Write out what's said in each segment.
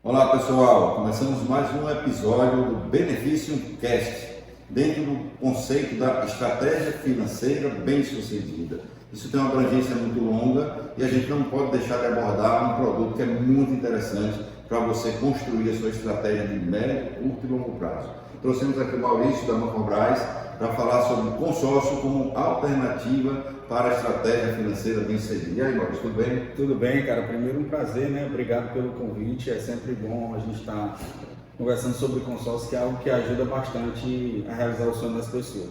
Olá pessoal, começamos mais um episódio do Benefício Cast, dentro do conceito da estratégia financeira bem-sucedida. Isso tem uma abrangência muito longa e a gente não pode deixar de abordar um produto que é muito interessante para você construir a sua estratégia de médio, curto e longo prazo. Trouxemos aqui o Maurício da Mancobras para falar sobre consórcio como alternativa para a estratégia financeira bem-sucedida. E aí, Maurício, tudo bem? Tudo bem, cara. Primeiro, um prazer, né? Obrigado pelo convite. É sempre bom a gente estar conversando sobre consórcio, que é algo que ajuda bastante a realizar o sonho das pessoas.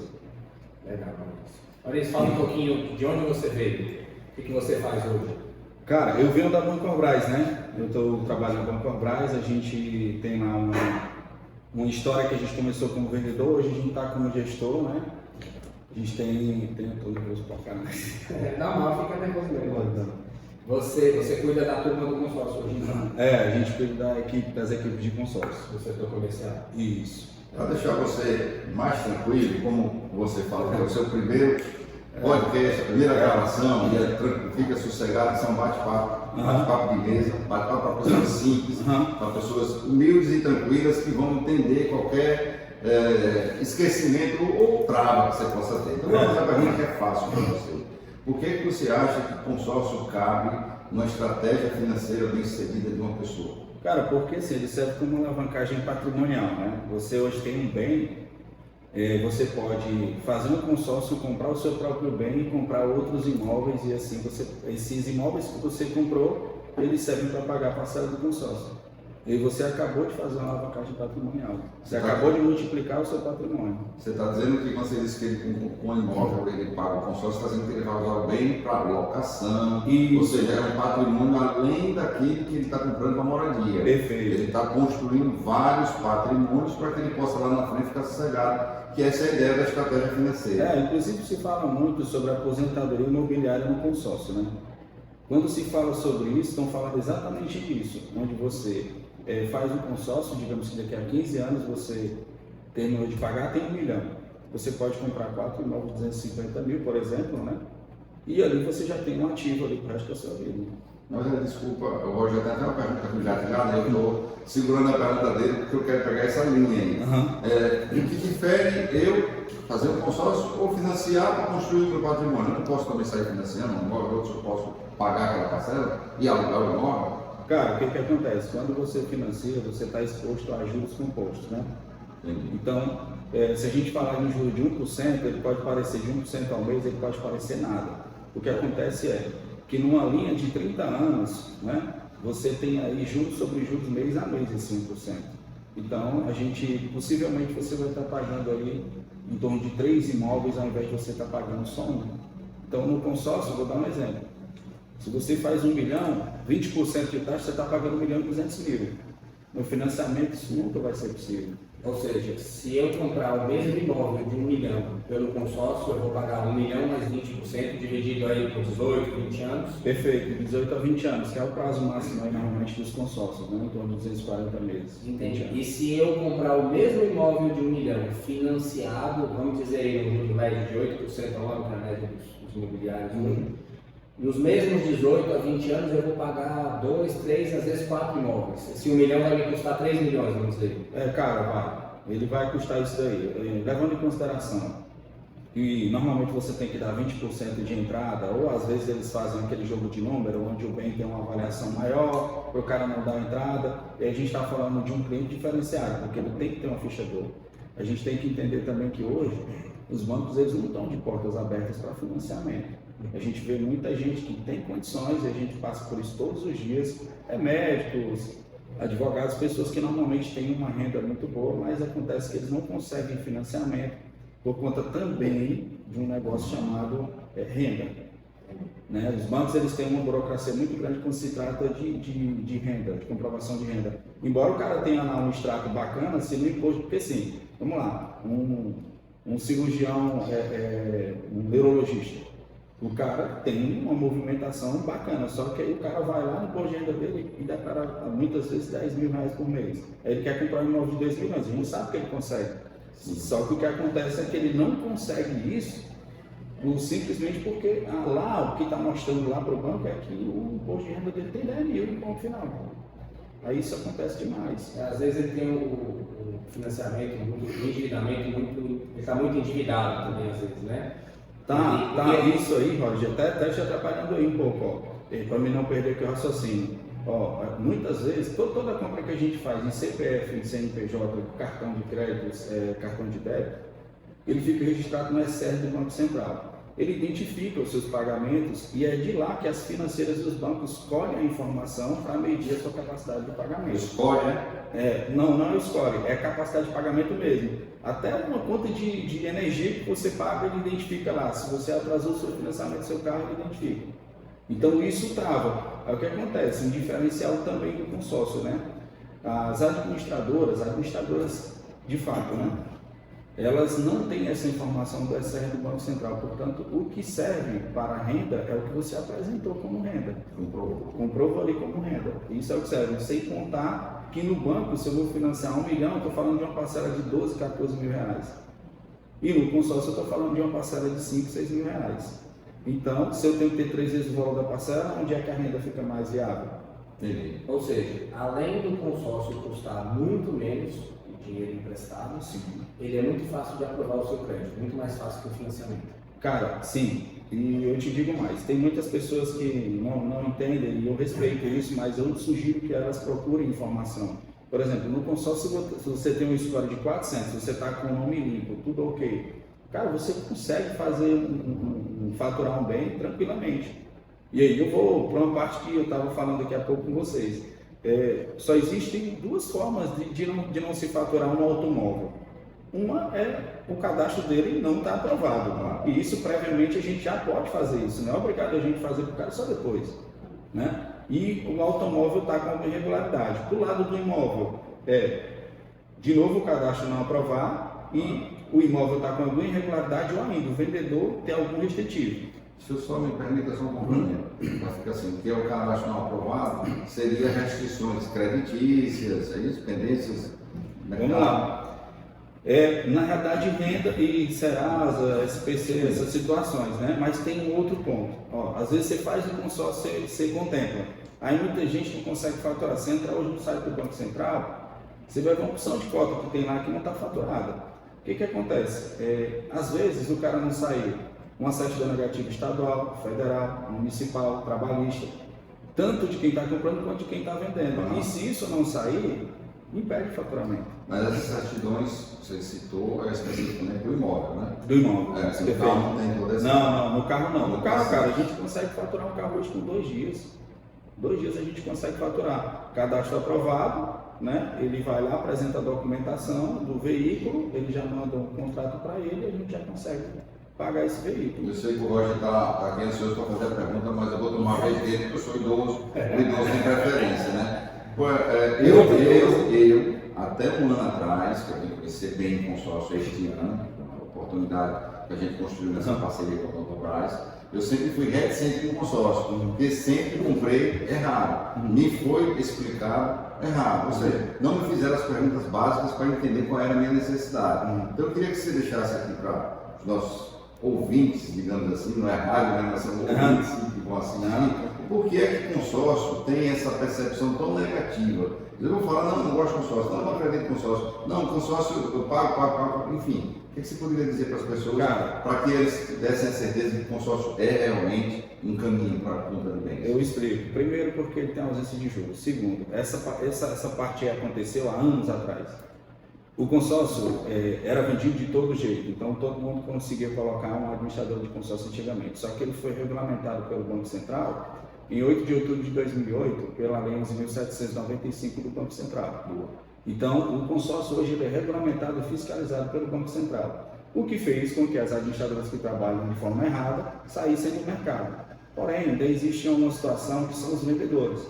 Legal, Maurício. Maurício, fala um pouquinho de onde você veio, o que você faz hoje? Cara, eu venho da Mancobras, né? Eu estou trabalhando na Mancobras, a gente tem lá uma história que a gente começou como vendedor, hoje a gente está como gestor, né? A gente tem todo nervoso pra caralho. Normal, fica nervoso mesmo. Você cuida da turma do consórcio hoje, então? A gente cuida das equipes de consórcio. Do setor comercial. Isso. Para deixar você mais tranquilo, como você fala que é o seu primeiro podcast, a primeira gravação, e fica sossegado, são bate-papo de mesa, bate-papo para pessoas simples, para pessoas humildes e tranquilas que vão entender qualquer esquecimento ou trava que você possa ter. Então, uma pergunta que é fácil para você. Por que você acha que o consórcio cabe numa estratégia financeira bem-sucedida de uma pessoa? Cara, porque assim, ele serve como alavancagem patrimonial, né? Você hoje tem um bem, você pode fazer um consórcio, comprar o seu próprio bem e comprar outros imóveis e assim, esses imóveis que você comprou, eles servem para pagar a parcela do consórcio. E você acabou de fazer uma alavancagem patrimonial. Você acabou de multiplicar o seu patrimônio. Você está dizendo que quando você diz que ele com o imóvel ele paga o consórcio, está dizendo que ele vai usar o bem para locação, ou seja, é um patrimônio além daquilo que ele está comprando para moradia. Perfeito. Ele está construindo vários patrimônios para que ele possa lá na frente ficar sossegado, que essa é a ideia da estratégia financeira. Inclusive se fala muito sobre a aposentadoria imobiliária no consórcio, né? Quando se fala sobre isso, estão falando exatamente disso, onde você faz um consórcio, digamos que daqui a 15 anos você terminou de pagar, tem 1 milhão. Você pode comprar 4 imóveis de 250 mil, por exemplo, né? E ali você já tem um ativo ali para o resto da sua vida. Mas desculpa, o Roger tem até uma pergunta que eu já eu estou segurando a pergunta dele porque eu quero pegar essa linha aí. O que difere eu fazer um consórcio ou financiar para construir o meu patrimônio? Eu não posso também sair financiando um imóvel, outros eu posso pagar aquela parcela e alugar o imóvel? Cara, o que acontece? Quando você financia, você está exposto a juros compostos, né? Entendi. Então, se a gente falar em juros de 1%, ele pode parecer de 1% ao mês, ele pode parecer nada. O que acontece é que numa linha de 30 anos, né, você tem aí juros sobre juros mês a mês esse 1%. Então, possivelmente você vai estar pagando aí em torno de 3 imóveis ao invés de você estar pagando só um. Então, no consórcio, vou dar um exemplo. Se você faz 1 milhão, 20% de taxa, você está pagando 1.200.000. No financiamento, isso nunca vai ser possível. Ou seja, se eu comprar o mesmo imóvel de 1 milhão pelo consórcio, eu vou pagar 1 milhão mais 20%, dividido aí por 18, 20 anos? Perfeito, 18 a 20 anos, que é o prazo máximo aí normalmente dos consórcios, né? Em torno de 240 meses. Entendi. E se eu comprar o mesmo imóvel de 1 milhão financiado, vamos dizer aí um juro médio de 8% ao ano, que é a média dos imobiliários, nos mesmos 18 a 20 anos eu vou pagar 2, 3, às vezes 4 imóveis. Esse 1 milhão vai me custar 3 milhões, vamos dizer. Cara, ele vai custar isso daí. Levando em consideração que normalmente você tem que dar 20% de entrada, ou às vezes eles fazem aquele jogo de número, onde o bem tem uma avaliação maior, para o cara não dar entrada, e a gente está falando de um cliente diferenciado, porque ele tem que ter uma ficha boa. A gente tem que entender também que hoje os bancos eles não estão de portas abertas para financiamento. A gente vê muita gente que tem condições, e a gente passa por isso todos os dias, médicos, advogados, pessoas que normalmente têm uma renda muito boa, mas acontece que eles não conseguem financiamento por conta também de um negócio chamado renda. Né? Os bancos eles têm uma burocracia muito grande quando se trata de renda, de comprovação de renda. Embora o cara tenha lá um extrato bacana, se não imposto, porque assim, vamos lá, um cirurgião, um neurologista, o cara tem uma movimentação bacana, só que aí o cara vai lá no imposto de renda dele e declara muitas vezes 10 mil reais por mês. Aí ele quer comprar um imóvel de 2 milhões, a gente sabe que ele consegue. Só que o que acontece é que ele não consegue isso simplesmente porque lá o que está mostrando lá para o banco é que o imposto de renda dele tem 10 mil no ponto final. Aí isso acontece demais. Às vezes ele tem o financiamento, o endividamento ele está muito endividado também, às vezes, né? Isso aí, Roger, até te atrapalhando aí um pouco, para mim não perder aqui o raciocínio. Ó, muitas vezes, toda compra que a gente faz em CPF, em CNPJ, cartão de crédito, cartão de débito, ele fica registrado no SR do Banco Central. Ele identifica os seus pagamentos e é de lá que as financeiras dos bancos colhem a informação para medir a sua capacidade de pagamento. Score, né? Não é o score, é a capacidade de pagamento mesmo. Até uma conta de energia que você paga, ele identifica lá. Se você atrasou o seu financiamento do seu carro, ele identifica. Então isso trava. É o que acontece, um diferencial também do consórcio, né? As administradoras de fato, né? Elas não têm essa informação do SR do Banco Central, portanto, o que serve para a renda é o que você apresentou como renda. Comprovou ali como renda. Isso é o que serve. Sem contar que no banco, se eu vou financiar 1 milhão, estou falando de uma parcela de 12, 14 mil reais. E no consórcio, eu estou falando de uma parcela de 5, 6 mil reais. Então, se eu tenho que ter 3 vezes o valor da parcela, onde é que a renda fica mais viável? Entendi. Ou seja, além do consórcio custar muito menos dinheiro emprestado, sim, ele é muito fácil de aprovar o seu crédito, muito mais fácil que o financiamento. Cara, sim, e eu te digo mais, tem muitas pessoas que não entendem, e eu respeito isso, mas eu sugiro que elas procurem informação. Por exemplo, no consórcio, se você tem um score de 400, você está com o nome limpo, tudo ok, cara, você consegue fazer faturar um bem tranquilamente. E aí eu vou para uma parte que eu estava falando daqui a pouco com vocês. Só existem 2 formas de não se faturar um automóvel. Uma é o cadastro dele não está aprovado, e isso previamente a gente já pode fazer isso, não é obrigado a gente fazer para o cara só depois, né? E o automóvel está com alguma irregularidade. Do lado do imóvel, de novo o cadastro não aprovar e o imóvel está com alguma irregularidade ou ainda o vendedor tem algum restritivo. Se eu só me permita só um complemento, para ficar assim, que é o cadastro não aprovado, seria restrições creditícias, é isso? Pendências? Vamos lá. Na realidade, renda e Serasa, SPC, essas situações, né? Mas tem um outro ponto. Às vezes você faz o consórcio, você contempla. Aí muita gente não consegue faturar. Você entra hoje no site do Banco Central, você vai ver uma opção de cota que tem lá que não está faturada. O que acontece? Às vezes o cara não saiu uma certidão negativa estadual, federal, municipal, trabalhista, tanto de quem está comprando quanto de quem está vendendo. E se isso não sair, impede o faturamento. Mas essas certidões, você citou, é especificamente do imóvel, né? Do imóvel. No carro não tem toda essa... Não, no carro não. No carro, cara, a gente consegue faturar um carro hoje com 2 dias. 2 dias a gente consegue faturar. Cadastro aprovado, né? Ele vai lá, apresenta a documentação do veículo, ele já manda um contrato para ele e a gente já consegue pagar esse veículo. Eu sei que o Roger está aqui ansioso para fazer a pergunta, mas eu vou tomar a vez dele porque eu sou idoso, o idoso tem preferência, né? Eu, até um ano atrás, que eu tenho que conhecer bem o consórcio este ano, uma oportunidade que a gente construiu nessa parceria com a Petrobras, eu sempre fui reticente com o consórcio, porque sempre comprei errado, me foi explicado errado, ou seja, não me fizeram as perguntas básicas para entender qual era a minha necessidade. Então eu queria que você deixasse aqui para os nossos ouvintes, digamos assim, não é rádio, né, mas são ouvintes que vão assistir, por que é que o consórcio tem essa percepção tão negativa? Eu vou falar, não gosto de consórcio, não acredito em consórcio, não, consórcio eu pago, enfim. O que você poderia dizer para as pessoas, para que eles dessem a certeza que o consórcio é realmente um caminho para a compra de bens? Eu explico. Primeiro, porque ele tem ausência de juros. Segundo, essa parte aconteceu há anos atrás. O consórcio era vendido de todo jeito, então todo mundo conseguia colocar um administrador de consórcio antigamente. Só que ele foi regulamentado pelo Banco Central em 8 de outubro de 2008, pela Lei 11.795 do Banco Central. Então, o consórcio hoje é regulamentado e fiscalizado pelo Banco Central, o que fez com que as administradoras que trabalham de forma errada saíssem do mercado. Porém, ainda existe uma situação que são os vendedores.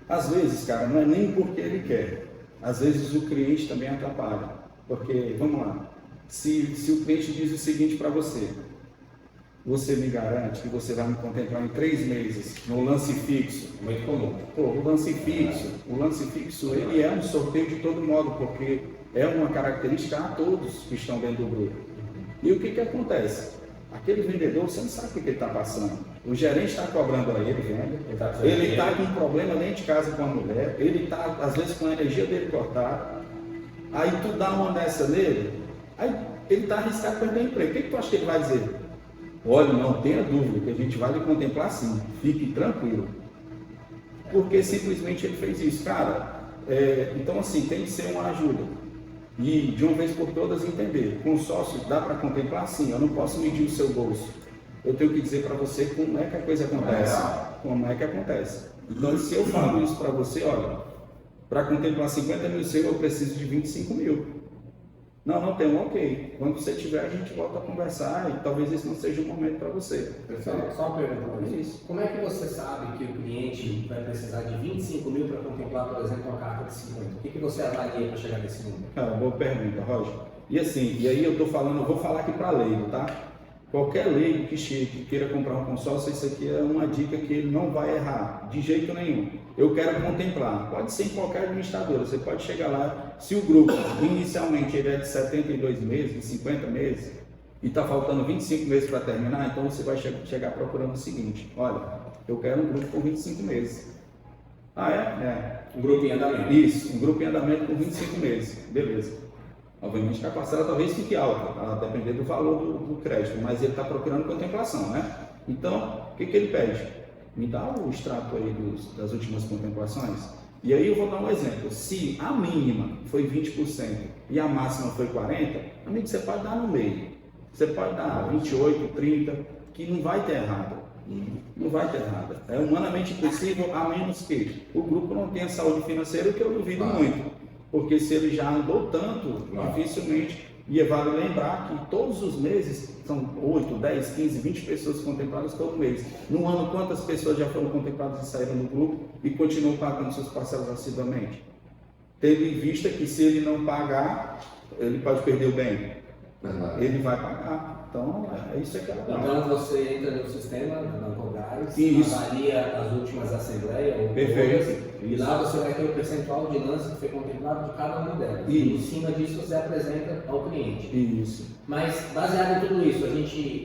Às vezes, cara, não é nem porque ele quer. Às vezes o cliente também atrapalha, porque, vamos lá, se o cliente diz o seguinte para você, você me garante que você vai me contemplar em 3 meses no lance fixo? Muito comum. O lance fixo, ele é um sorteio de todo modo, porque é uma característica a todos que estão dentro do grupo. E o que acontece? Aquele vendedor, você não sabe o que ele está passando. O gerente está cobrando a ele, venda. Ele está com um problema dentro de casa com a mulher. Ele está, às vezes, com a energia dele cortada. Aí tu dá uma dessa nele, aí ele está arriscado perder o emprego. O que tu acha que ele vai dizer? Olha, não tenha dúvida que a gente vai lhe contemplar sim. Fique tranquilo. Porque simplesmente ele fez isso. Cara, então assim, tem que ser uma ajuda. E de uma vez por todas entender, consórcio dá para contemplar sim, eu não posso medir o seu bolso. Eu tenho que dizer para você como é que a coisa acontece. Como é que acontece. Então se eu falo isso para você, olha, para contemplar 50 mil seu eu preciso de 25 mil. Não tem ok. Quando você tiver a gente volta a conversar e talvez esse não seja o momento para você. Só uma pergunta para isso. Como é que você sabe que o cliente vai precisar de 25 mil para contemplar, por exemplo, uma carta de 50? O que você avalia para chegar nesse número? Cara, boa pergunta, Roger. E assim, e aí eu vou falar aqui para leigo, tá? Qualquer leigo que chegue, que queira comprar um consórcio, isso aqui é uma dica que ele não vai errar, de jeito nenhum. Eu quero contemplar, pode ser em qualquer administradora, você pode chegar lá, se o grupo inicialmente ele é de 72 meses, de 50 meses, e está faltando 25 meses para terminar, então você vai chegar procurando o seguinte, olha, eu quero um grupo com 25 meses. Ah, é? Um grupo em andamento. Isso, um grupo em andamento com 25 meses, beleza. Obviamente que a parcela talvez fique alta, a depender do valor do crédito, mas ele está procurando contemplação, né? Então, o que ele pede? Me dá o extrato aí das últimas contemplações. E aí eu vou dar um exemplo. Se a mínima foi 20% e a máxima foi 40%, amigo, você pode dar no meio. Você pode dar 28%, 30%, que não vai ter errado. Não vai ter errado. É humanamente possível, a menos que o grupo não tenha saúde financeira, o que eu duvido muito. Porque se ele já andou tanto, dificilmente, e vale lembrar que todos os meses são 8, 10, 15, 20 pessoas contempladas todo mês. No ano, quantas pessoas já foram contempladas e saíram do grupo e continuam pagando suas parcelas assiduamente? Tendo em vista que se ele não pagar, ele pode perder o bem. Ele vai pagar. Então, é isso que é legal. Então, você entra no sistema da Bancogás, avalia as últimas assembleias, perfeito. E lá você vai ter o percentual de lance que foi contemplado de cada uma delas. E em cima disso você apresenta ao cliente. Isso. Mas, baseado em tudo isso,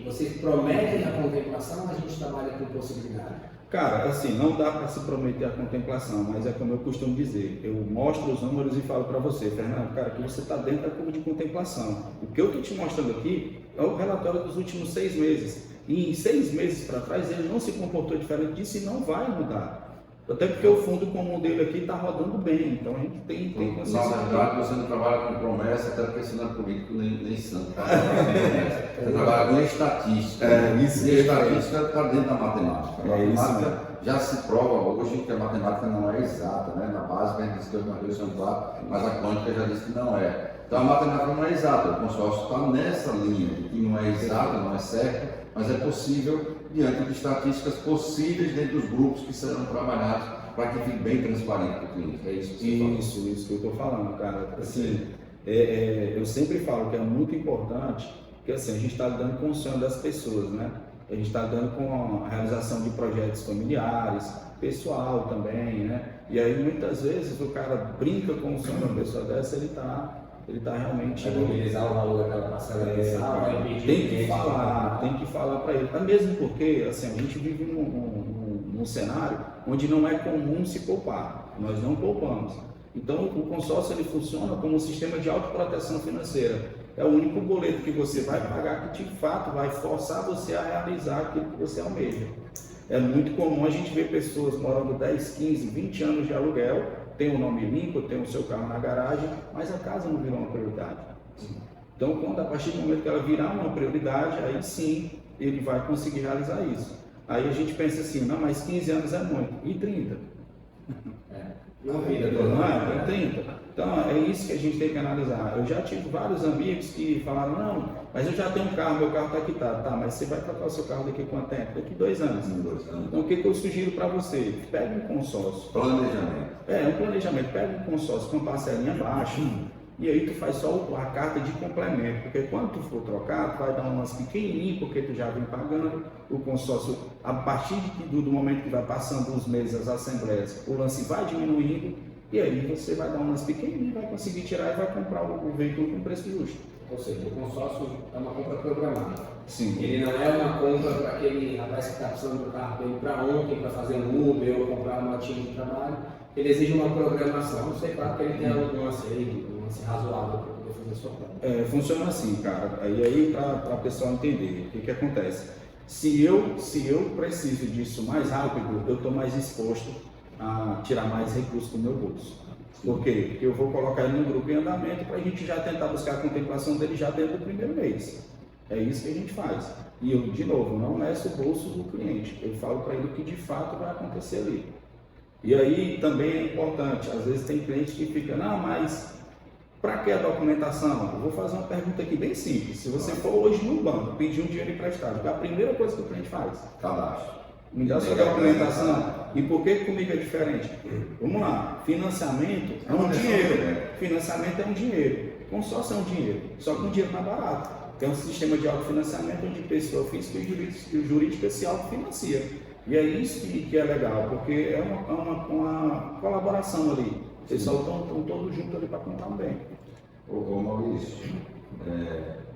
vocês prometem a contemplação ou a gente trabalha com possibilidade? Cara, assim, não dá para se prometer a contemplação, mas é como eu costumo dizer, eu mostro os números e falo para você, Fernando, cara, que você está dentro da curva de contemplação. O que eu estou te mostrando aqui é o relatório dos últimos 6 meses. E em 6 meses para trás ele não se comportou diferente disso e não vai mudar. Até porque o fundo comum dele aqui está rodando bem, então a gente tem consciência. Na verdade, você não trabalha com promessa, até porque você não é político nem santo. Você trabalha com estatística. Isso. E a estatística está dentro da matemática. A matemática já se prova hoje que a matemática não é exata, né? Na básica a gente diz que os números são 4, mas a quântica já disse que não é. Então a matemática não é exata, o consórcio está nessa linha, de que não é exata, não é certa, mas é possível diante de estatísticas possíveis dentro dos grupos que serão trabalhados para que fique bem transparente para o cliente. É isso que você fala. Isso que eu estou falando, cara. Assim, eu sempre falo que é muito importante, porque assim, a gente está lidando com o sonho das pessoas, né? A gente está lidando com a realização de projetos familiares, pessoal também, né? E aí muitas vezes o cara brinca com o sonho da pessoa dessa, ele está realmente... Vai mobilizar o valor daquela parcela mensal, vai impedir tem que falar para ele. Mesmo porque, assim, a gente vive num cenário onde não é comum se poupar. Nós não poupamos. Então, o consórcio ele funciona como um sistema de autoproteção financeira. É o único boleto que você vai pagar que, de fato, vai forçar você a realizar aquilo que você almeja. É muito comum a gente ver pessoas morando 10, 15, 20 anos de aluguel, tem o nome limpo, tem o seu carro na garagem, mas a casa não virou uma prioridade. Então, a partir do momento que ela virar uma prioridade, aí sim ele vai conseguir realizar isso. Aí a gente pensa assim, não, mas 15 anos é muito, e 30? Não, vida toda. Não é? 30. Então, é isso que a gente tem que analisar. Eu já tive vários amigos que falaram, não, mas eu já tenho um carro, meu carro está quitado. Tá, mas você vai trocar o seu carro daqui a quanto tempo? Daqui 2 anos. Então, o que eu sugiro para você? Pegue um consórcio. Planejamento. Um planejamento. Pega um consórcio com parcelinha baixa. E aí tu faz só a carta de complemento, porque quando tu for trocar, tu vai dar um lance pequenininho, porque tu já vem pagando o consórcio, a partir do momento que vai passando os meses as assembleias, o lance vai diminuindo, e aí você vai dar um lance pequenininho, vai conseguir tirar e vai comprar o veículo com preço justo. Ou seja, o consórcio é uma compra programada. Sim. Ele não é uma compra para aquele rapaz que está precisando do carro dele para ontem, para fazer um Uber ou comprar uma motinha de trabalho. Ele exige uma programação. Não sei, claro que ele tem um lance razoável para poder fazer a sua compra. Funciona assim, cara. E aí, para a pessoa entender, o que acontece? Se eu preciso disso mais rápido, eu estou mais exposto a tirar mais recursos do meu bolso. Por quê? Porque eu vou colocar ele no grupo em andamento para a gente já tentar buscar a contemplação dele já dentro do primeiro mês. É isso que a gente faz. E eu, de novo, não meço o bolso do cliente. Eu falo para ele o que de fato vai acontecer ali. E aí também é importante, às vezes tem cliente que fica, não, mas para que a documentação? Eu vou fazer uma pergunta aqui bem simples. Se você for hoje no banco pedir um dinheiro emprestado, qual é a primeira coisa que o cliente faz? Cadastro. Me dá sua documentação. E por que comigo é diferente? Vamos lá, financiamento é um dinheiro. Financiamento é um dinheiro. Consórcio é um dinheiro, só que um dinheiro mais barato. Tem um sistema de autofinanciamento onde pessoa física e jurídica se autofinancia. E é isso que é legal, porque é uma colaboração ali. Vocês só estão todos juntos ali para comprar um bem. Ô Maurício,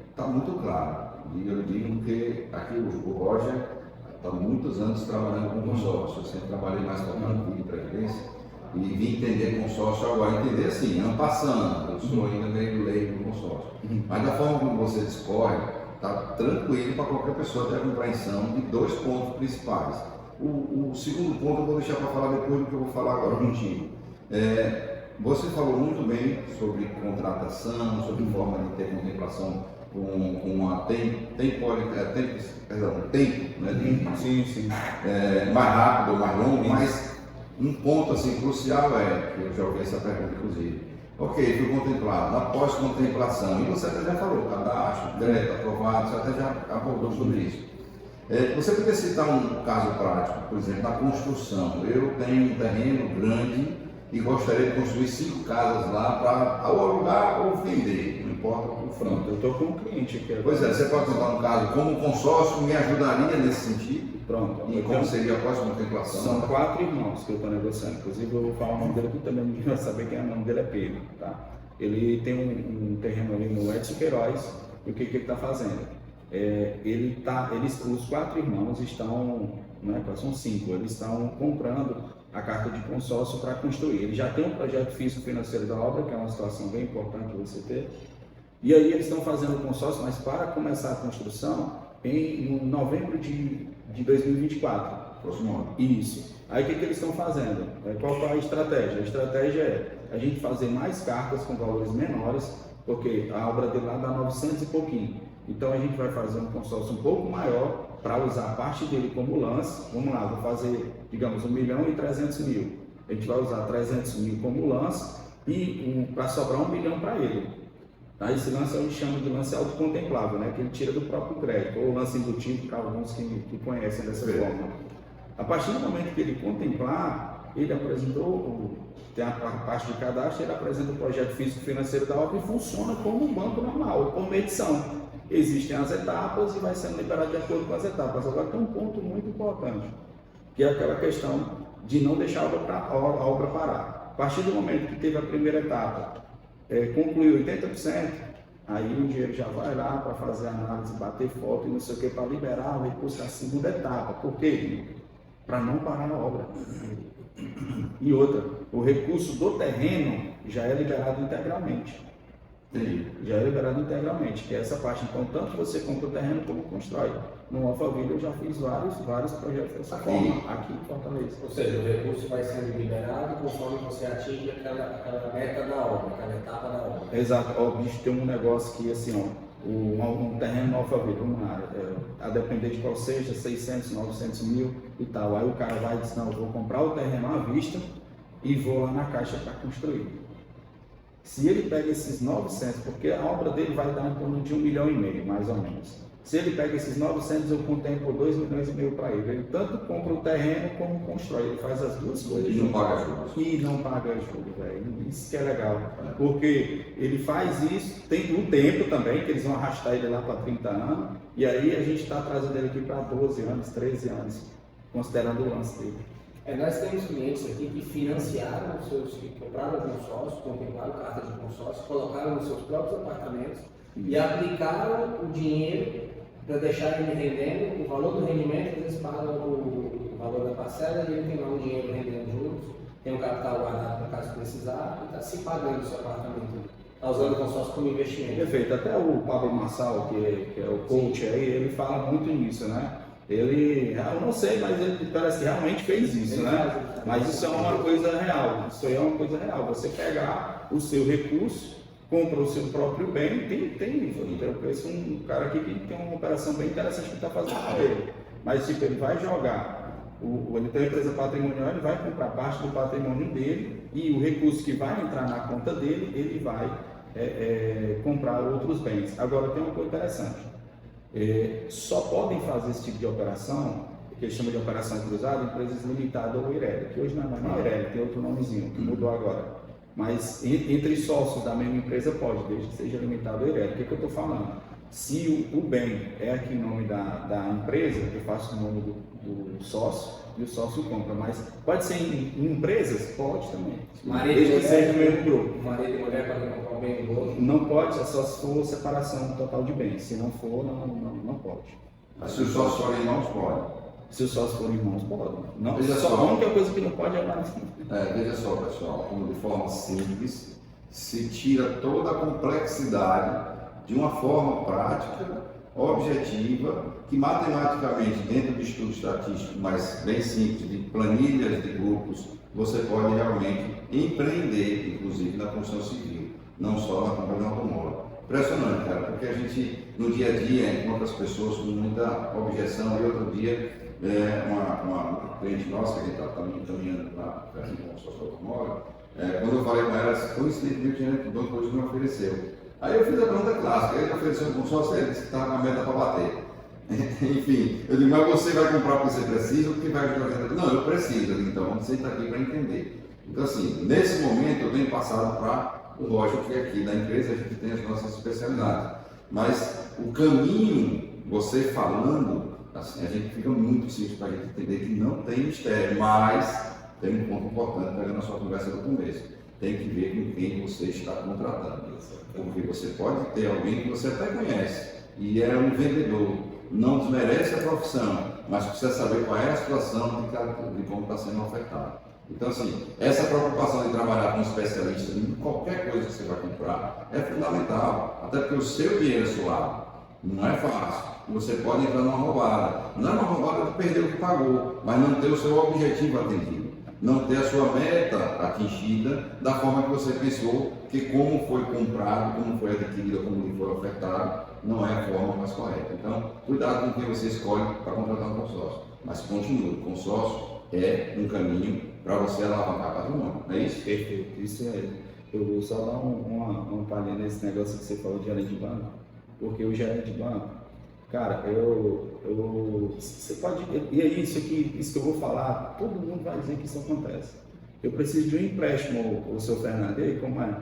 está muito claro. E eu digo que aqui o Roger está há muitos anos trabalhando com consórcio. Eu sempre trabalhei mais tocando vídeo de previdência e vim entender consórcio agora. Entender assim, ano passando, eu sou ainda meio leigo no consórcio. Mas da forma como você discorre, está tranquilo para qualquer pessoa ter a compreensão de dois pontos principais. O segundo ponto eu vou deixar para falar depois do que eu vou falar agora contigo. Você falou muito bem sobre contratação, sobre forma de ter contemplação com uma tempo, né, Sim. Mais rápido ou mais longo, mas um ponto assim, crucial que eu já ouvi essa pergunta inclusive. Ok, fui contemplado, após contemplação, e você até já falou, cadastro, crédito, aprovado, você até já abordou sobre isso. Você poderia citar um caso prático, por exemplo, na construção. Eu tenho um terreno grande e gostaria de construir 5 casas lá para alugar ou vender, não importa o que. Pronto, eu estou com um cliente aqui. Pois você pode contar um caso como um consórcio me ajudaria nesse sentido? Pronto. E como seria após a contemplação? São 4 irmãos que eu estou negociando. Inclusive eu vou falar o nome dele aqui também, ninguém vai saber quem é o nome dele, é Pedro. Tá? Ele tem um terreno ali no Edson Queiroz, e o que ele está fazendo? Os 4 irmãos estão, são 5, eles estão comprando a carta de consórcio para construir. Ele já tem um projeto físico-financeiro da obra, que é uma situação bem importante você ter. E aí eles estão fazendo o consórcio, mas para começar a construção em novembro de 2024. Próximo ano. Isso. Aí o que eles estão fazendo? Qual é a estratégia? A estratégia é a gente fazer mais cartas com valores menores, porque a obra dele lá dá 900 e pouquinho. Então a gente vai fazer um consórcio um pouco maior para usar a parte dele como lance. Vamos lá, vou fazer, digamos, 1.300.000. A gente vai usar 300.000 como lance e para sobrar 1 milhão para ele. Tá? Esse lance a gente chama de lance autocontemplável, né? Que ele tira do próprio crédito, ou lance embutido para alguns que conhecem dessa forma. A partir do momento que ele contemplar, ele apresentou, tem a parte de cadastro, ele apresenta o projeto físico-financeiro da obra e funciona como um banco normal, por medição. Existem as etapas e vai sendo liberado de acordo com as etapas. Agora tem um ponto muito importante, que é aquela questão de não deixar a obra parar. A partir do momento que teve a primeira etapa, concluiu 80%, aí o dinheiro já vai lá para fazer a análise, bater foto e não sei o que, para liberar o recurso da segunda etapa. Por quê? Para não parar a obra. E outra, o recurso do terreno já é liberado integralmente. Entendi. Já é liberado integralmente, que é essa parte. Então, tanto você compra o terreno como constrói. No Alphaville eu já fiz vários projetos dessa forma, aqui em Fortaleza. Ou seja, o recurso vai sendo liberado conforme você atinge aquela meta da obra, aquela etapa da obra. Exato. Ó, o bicho tem um negócio que, assim, ó, um terreno no Alphaville, vamos lá, a depender de qual seja, 600, 900 mil e tal. Aí o cara vai e diz, não, eu vou comprar o terreno à vista e vou lá na Caixa para construir. Se ele pega esses 900, porque a obra dele vai dar em torno de 1,5 milhão, mais ou menos. Se ele pega esses 900, eu contemplo 2,5 milhões para ele. Ele tanto compra o terreno como constrói. Ele faz as duas coisas. E não paga juros. E não paga juros, velho. Isso que é legal. Porque ele faz isso, tem um tempo também, que eles vão arrastar ele lá para 30 anos. E aí a gente está trazendo ele aqui para 12 anos, 13 anos, considerando o lance dele. Nós temos clientes aqui que financiaram que compraram consórcio, contemplaram carta de consórcio, colocaram nos seus próprios apartamentos e aplicaram o dinheiro para deixar ele rendendo, o valor do rendimento, eles pagam o valor da parcela e ele tem lá o dinheiro rendendo juros, tem um capital guardado para caso precisar e está se pagando o seu apartamento, está usando o consórcio como investimento. Perfeito, até o Pablo Marçal, que é o coach aí, ele fala muito nisso, né? Ele, eu não sei, mas ele parece que realmente fez isso, né? Mas isso é uma coisa real, isso aí é uma coisa real, você pegar o seu recurso, compra o seu próprio bem, eu conheço um cara aqui que tem uma operação bem interessante que está fazendo com ele, mas tipo, ele vai jogar, ele tem uma empresa patrimonial, ele vai comprar parte do patrimônio dele e o recurso que vai entrar na conta dele, ele vai comprar outros bens. Agora tem uma coisa interessante, só podem fazer esse tipo de operação, que eles chamam de operação cruzada, empresas limitadas ou IREL, que hoje não é mais nem IREL, tem outro nomezinho, que mudou agora. Mas entre sócios da mesma empresa pode, desde que seja limitado ao IREL. O que eu estou falando? Se o bem é aqui em nome da empresa, eu faço o nome do sócio e o sócio compra. Mas pode ser em empresas? Pode também. Desde que seja no mesmo grupo. Marido e mulher podem comprar o bem do outro? Não pode, é só se for separação total de bens. Se não for, não pode. Mas se os sócios forem irmãos, pode. Se os sócios forem irmãos, pode. Não, Veja só só. a única coisa que não pode é mais. Veja só, pessoal, como de forma simples se tira toda a complexidade de uma forma prática, objetiva, que matematicamente, dentro de estudo estatístico, mas bem simples, de planilhas de grupos, você pode realmente empreender, inclusive na construção civil, não só na compra de um automóvel. Impressionante, cara, porque a gente, no dia a dia, encontra as pessoas com muita objeção. E outro dia, uma cliente nossa, que a gente está caminhando para o consórcio automóvel, quando eu falei com ela, coincidentemente, o banco hoje me ofereceu. Aí eu fiz a pergunta clássica, ele ofereceu um consórcio, ele disse que estava na meta para bater. Enfim, eu digo, mas você vai comprar porque você precisa ou porque vai ajudar a venda? Não, eu preciso, então você está aqui para entender. Então, assim, nesse momento eu tenho passado para lógico que aqui na empresa a gente tem as nossas especialidades, mas o caminho, você falando, assim, a gente fica muito simples para a gente entender que não tem mistério, mas tem um ponto importante pegando a sua conversa do começo. Tem que ver com quem você está contratando, porque você pode ter alguém que você até conhece e é um vendedor, não desmerece a profissão, mas precisa saber qual é a situação de como está sendo ofertado. Então, assim, essa preocupação de trabalhar com um especialista em qualquer coisa que você vai comprar é fundamental, até porque o seu dinheiro é suado, não é fácil, você pode entrar numa roubada. Não é uma roubada de perder o que pagou, mas não ter o seu objetivo atendido, não ter a sua meta atingida da forma que você pensou, que como foi comprado, como foi adquirido, como lhe foi ofertado, não é a forma mais correta. Então, cuidado com quem você escolhe para contratar um consórcio, mas continue, o consórcio é um caminho para você alavancar patrimônio, não é isso? Perfeito, isso é. Eu vou só dar uma palhinha nesse negócio que você falou de gerente de banco, porque o gerente de banco, cara, você pode, e é isso que eu vou falar, todo mundo vai dizer que isso acontece. Eu preciso de um empréstimo, o seu Fernando, e aí como é?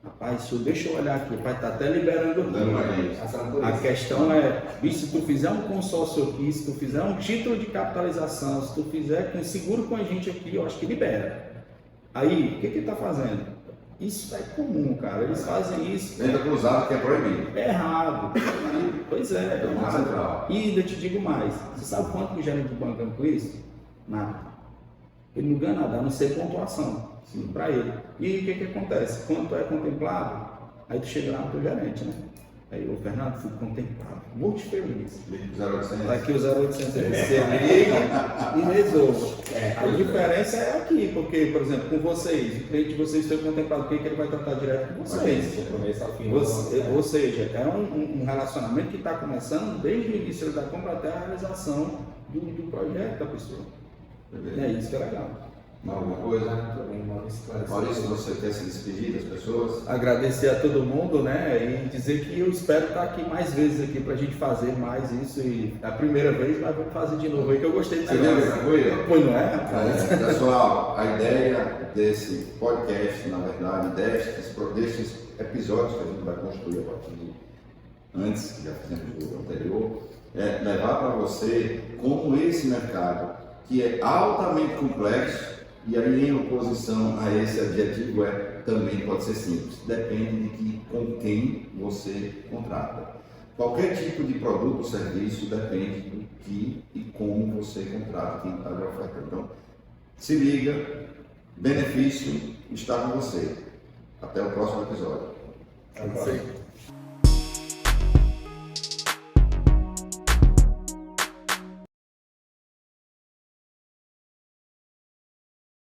Rapaz, deixa eu olhar aqui, vai estar até liberando tudo. A questão é, bicho, se tu fizer um consórcio aqui, se tu fizer um título de capitalização, se tu fizer com seguro com a gente aqui, eu acho que libera. Aí, o que ele está fazendo? Isso é comum, cara. Eles fazem isso. Venda cruzada que é proibido. É errado. Pois é. É uma central. E ainda te digo mais. Você sabe quanto que o gerente do banco ganha com isso? Nada. Ele não ganha nada, a não ser pontuação para ele. E o que acontece? Quando tu é contemplado, aí tu chega lá no teu gerente, né? Aí, ô Fernando, fui contemplado, muito feliz. 0800. Aqui o 0800 você liga e resolve. A diferença é aqui, porque, por exemplo, com vocês, o cliente de vocês foi contemplado, o que ele vai tratar direto com vocês? Ou seja, é um relacionamento que está começando desde o início da compra até a realização do projeto da pessoa. É isso que é legal. Alguma coisa? Maurício, você quer se despedir das pessoas? Agradecer a todo mundo, né? E dizer que eu espero estar aqui mais vezes aqui para a gente fazer mais isso. E a primeira vez, mas vamos fazer de novo aí, que eu gostei de Você lembra que foi? Pois não é, rapaz? Pessoal, a ideia desse podcast, na verdade, destes episódios que a gente vai construir a partir de antes, que já fizemos o anterior, é levar para você como esse mercado, que é altamente complexo, E aí, em oposição a esse adjetivo, também pode ser simples. Depende com quem você contrata. Qualquer tipo de produto ou serviço depende do que e como você contrata quem está de oferta. Então, se liga, benefício está com você. Até o próximo episódio. Até a próxima.